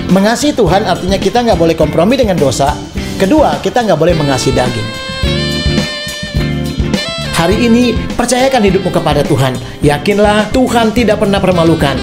Mengasihi Tuhan artinya kita nggak boleh kompromi dengan dosa. Kedua, kita nggak boleh mengasihi daging. Hari ini, percayakan hidupmu kepada Tuhan. Yakinlah Tuhan tidak pernah permalukan.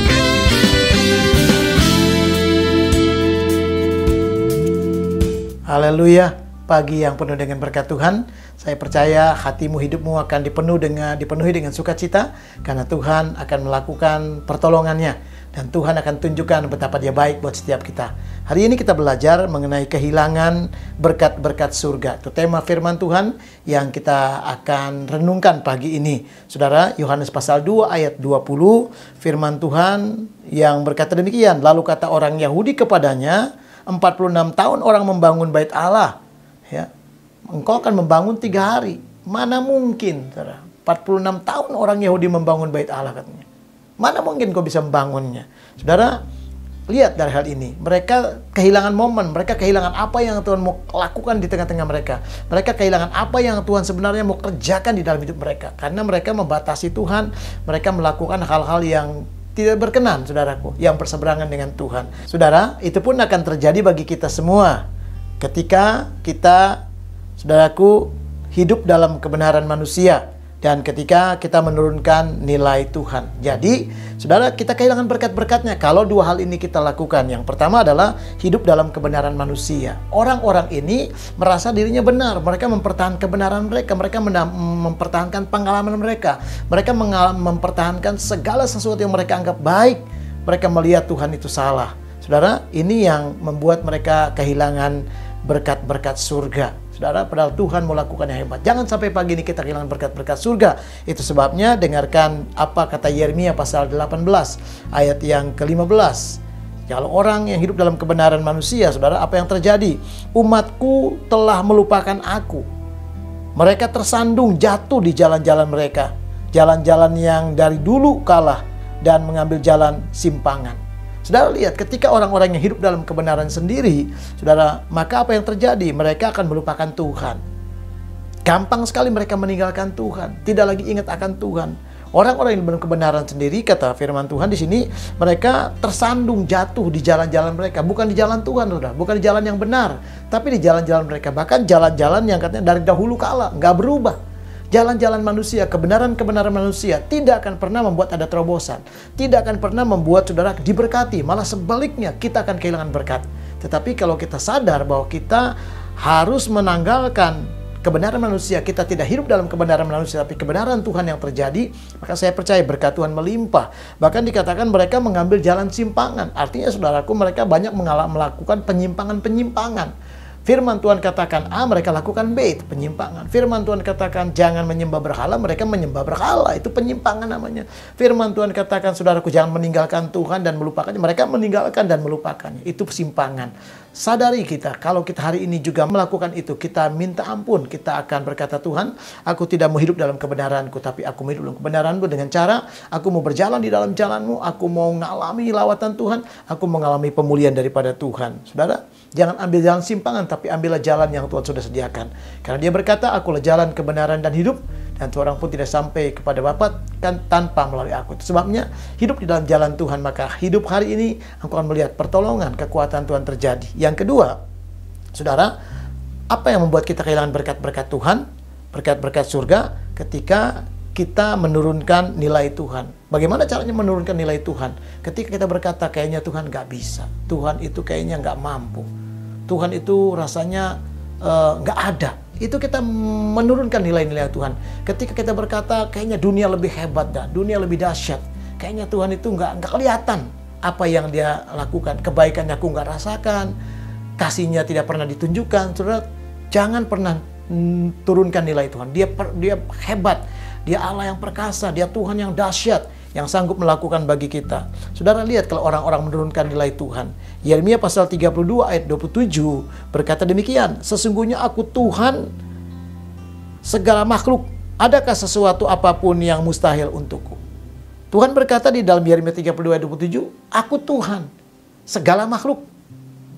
Haleluya. Pagi yang penuh dengan berkat Tuhan. Saya percaya hatimu, hidupmu akan dipenuhi dengan sukacita, karena Tuhan akan melakukan pertolongannya, dan Tuhan akan tunjukkan betapa Dia baik buat setiap kita. Hari ini kita belajar mengenai kehilangan berkat-berkat surga. Itu tema firman Tuhan yang kita akan renungkan pagi ini. Saudara, Yohanes pasal 2 ayat 20, firman Tuhan yang berkata demikian. Lalu kata orang Yahudi kepadanya, 46 tahun orang membangun bait Allah. Ya, engkau akan membangun 3 hari. Mana mungkin, saudara? 46 tahun orang Yahudi membangun bait Allah, katanya. Mana mungkin kau bisa membangunnya? Saudara, lihat dari hal ini. Mereka kehilangan momen. Mereka kehilangan apa yang Tuhan mau lakukan di tengah-tengah mereka. Mereka kehilangan apa yang Tuhan sebenarnya mau kerjakan di dalam hidup mereka. Karena mereka membatasi Tuhan. Mereka melakukan hal-hal yang tidak berkenan, saudaraku, yang berseberangan dengan Tuhan. Saudara, itu pun akan terjadi bagi kita semua. Ketika kita, saudaraku, hidup dalam kebenaran manusia, dan ketika kita menurunkan nilai Tuhan. Jadi, saudara, kita kehilangan berkat-berkatnya kalau 2 hal ini kita lakukan. Yang pertama adalah hidup dalam kebenaran manusia. Orang-orang ini merasa dirinya benar. Mereka mempertahankan kebenaran mereka. Mereka mempertahankan pengalaman mereka. Mereka mempertahankan segala sesuatu yang mereka anggap baik. Mereka melihat Tuhan itu salah. Saudara, ini yang membuat mereka kehilangan berkat-berkat surga. Saudara, padahal Tuhan mau lakukan yang hebat. Jangan sampai pagi ini kita kehilangan berkat-berkat surga. Itu sebabnya dengarkan apa kata Yeremia pasal 18 ayat yang ke-15. Kalau orang yang hidup dalam kebenaran manusia, saudara, apa yang terjadi? Umatku telah melupakan aku. Mereka tersandung jatuh di jalan-jalan mereka. Jalan-jalan yang dari dulu kalah dan mengambil jalan simpangan. Saudara, lihat, ketika orang-orang yang hidup dalam kebenaran sendiri, saudara, maka apa yang terjadi? Mereka akan melupakan Tuhan. Gampang sekali mereka meninggalkan Tuhan, tidak lagi ingat akan Tuhan. Orang-orang yang dalam kebenaran sendiri, kata firman Tuhan di sini, mereka tersandung jatuh di jalan-jalan mereka, bukan di jalan Tuhan, saudara, bukan di jalan yang benar, tapi di jalan-jalan mereka, bahkan jalan-jalan yang katanya dari dahulu kala, nggak berubah. Jalan-jalan manusia, kebenaran-kebenaran manusia tidak akan pernah membuat ada terobosan. Tidak akan pernah membuat saudara diberkati. Malah sebaliknya, kita akan kehilangan berkat. Tetapi kalau kita sadar bahwa kita harus menanggalkan kebenaran manusia, kita tidak hidup dalam kebenaran manusia, tapi kebenaran Tuhan yang terjadi, maka saya percaya berkat Tuhan melimpah. Bahkan dikatakan mereka mengambil jalan simpangan. Artinya, saudaraku, mereka banyak melakukan penyimpangan-penyimpangan. Firman Tuhan katakan A, mereka lakukan B, itu penyimpangan. Firman Tuhan katakan jangan menyembah berhala, mereka menyembah berhala, itu penyimpangan namanya. Firman Tuhan katakan, saudaraku, jangan meninggalkan Tuhan dan melupakannya, mereka meninggalkan dan melupakannya, itu penyimpangan. Sadari kita, kalau kita hari ini juga melakukan itu, kita minta ampun, kita akan berkata, Tuhan, aku tidak mau hidup dalam kebenaranku, tapi aku mau hidup dalam kebenaranmu dengan cara, aku mau berjalan di dalam jalanmu, aku mau mengalami lawatan Tuhan, aku mengalami pemulihan daripada Tuhan. Saudara, jangan ambil jalan simpangan, tapi ambillah jalan yang Tuhan sudah sediakan. Karena Dia berkata, akulah jalan kebenaran dan hidup, dan seorang pun tidak sampai kepada Bapa kan tanpa melalui aku. Itu sebabnya hidup di dalam jalan Tuhan, maka hidup hari ini engkau akan melihat pertolongan, kekuatan Tuhan terjadi. Yang kedua, saudara, apa yang membuat kita kehilangan berkat-berkat Tuhan, berkat-berkat surga, ketika kita menurunkan nilai Tuhan. Bagaimana caranya menurunkan nilai Tuhan? Ketika kita berkata, kayaknya Tuhan nggak bisa, Tuhan itu kayaknya nggak mampu, Tuhan itu rasanya nggak ada. Itu kita menurunkan nilai-nilai Tuhan. Ketika kita berkata, kayaknya dunia lebih hebat dah, dunia lebih dahsyat, kayaknya Tuhan itu nggak kelihatan apa yang Dia lakukan, kebaikannya aku nggak rasakan, kasihnya tidak pernah ditunjukkan. Saudara, jangan pernah turunkan nilai Tuhan. Dia hebat, Dia Allah yang perkasa, Dia Tuhan yang dahsyat, yang sanggup melakukan bagi kita. Saudara, lihat kalau orang-orang menurunkan nilai Tuhan. Yeremia pasal 32 ayat 27 berkata demikian, sesungguhnya aku Tuhan segala makhluk, adakah sesuatu apapun yang mustahil untukku? Tuhan berkata di dalam Yeremia 32 ayat 27, aku Tuhan segala makhluk,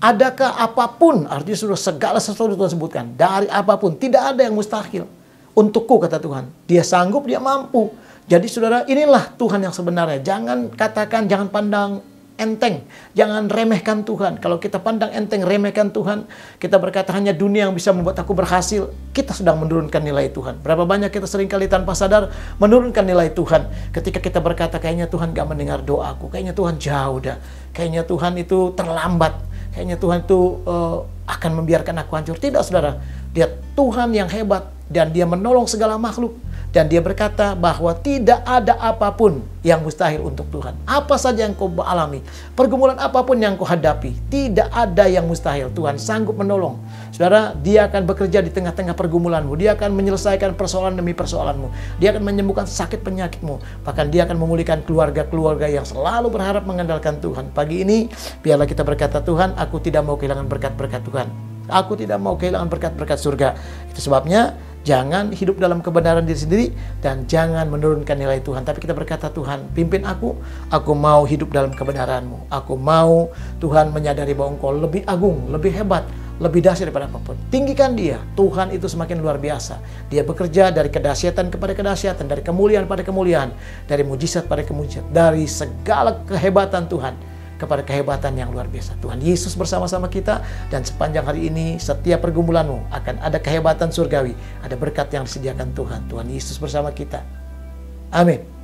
adakah apapun, artinya sudah segala sesuatu Tuhan sebutkan, dari apapun, tidak ada yang mustahil untukku, kata Tuhan. Dia sanggup, Dia mampu. Jadi saudara, inilah Tuhan yang sebenarnya. Jangan katakan, jangan pandang enteng, jangan remehkan Tuhan. Kalau kita pandang enteng, remehkan Tuhan, kita berkata hanya dunia yang bisa membuat aku berhasil, kita sedang menurunkan nilai Tuhan. Berapa banyak kita seringkali tanpa sadar menurunkan nilai Tuhan. Ketika kita berkata, kayaknya Tuhan gak mendengar doaku, kayaknya Tuhan jauh dah, kayaknya Tuhan itu terlambat, kayaknya Tuhan itu akan membiarkan aku hancur. Tidak, saudara. Dia Tuhan yang hebat dan dia menolong segala makhluk. Dan dia berkata bahwa tidak ada apapun yang mustahil untuk Tuhan. Apa saja yang kau alami, pergumulan apapun yang kau hadapi, tidak ada yang mustahil. Tuhan sanggup menolong. Saudara, dia akan bekerja di tengah-tengah pergumulanmu. Dia akan menyelesaikan persoalan demi persoalanmu. Dia akan menyembuhkan sakit penyakitmu. Bahkan dia akan memulihkan keluarga-keluarga yang selalu berharap mengandalkan Tuhan. Pagi ini, biarlah kita berkata, Tuhan, aku tidak mau kehilangan berkat-berkat Tuhan. Aku tidak mau kehilangan berkat-berkat surga. Itu sebabnya, jangan hidup dalam kebenaran diri sendiri dan jangan menurunkan nilai Tuhan. Tapi kita berkata, Tuhan, pimpin aku mau hidup dalam kebenaran-Mu. Aku mau, Tuhan, menyadari bahwa Engkau lebih agung, lebih hebat, lebih dahsyat daripada apapun. Tinggikan dia. Tuhan itu semakin luar biasa. Dia bekerja dari kedahsyatan kepada kedahsyatan, dari kemuliaan pada kemuliaan, dari mujizat pada mujizat, dari segala kehebatan Tuhan kepada kehebatan yang luar biasa. Tuhan Yesus bersama-sama kita, dan sepanjang hari ini setiap pergumulanmu akan ada kehebatan surgawi, ada berkat yang disediakan Tuhan. Tuhan Yesus bersama kita. Amin.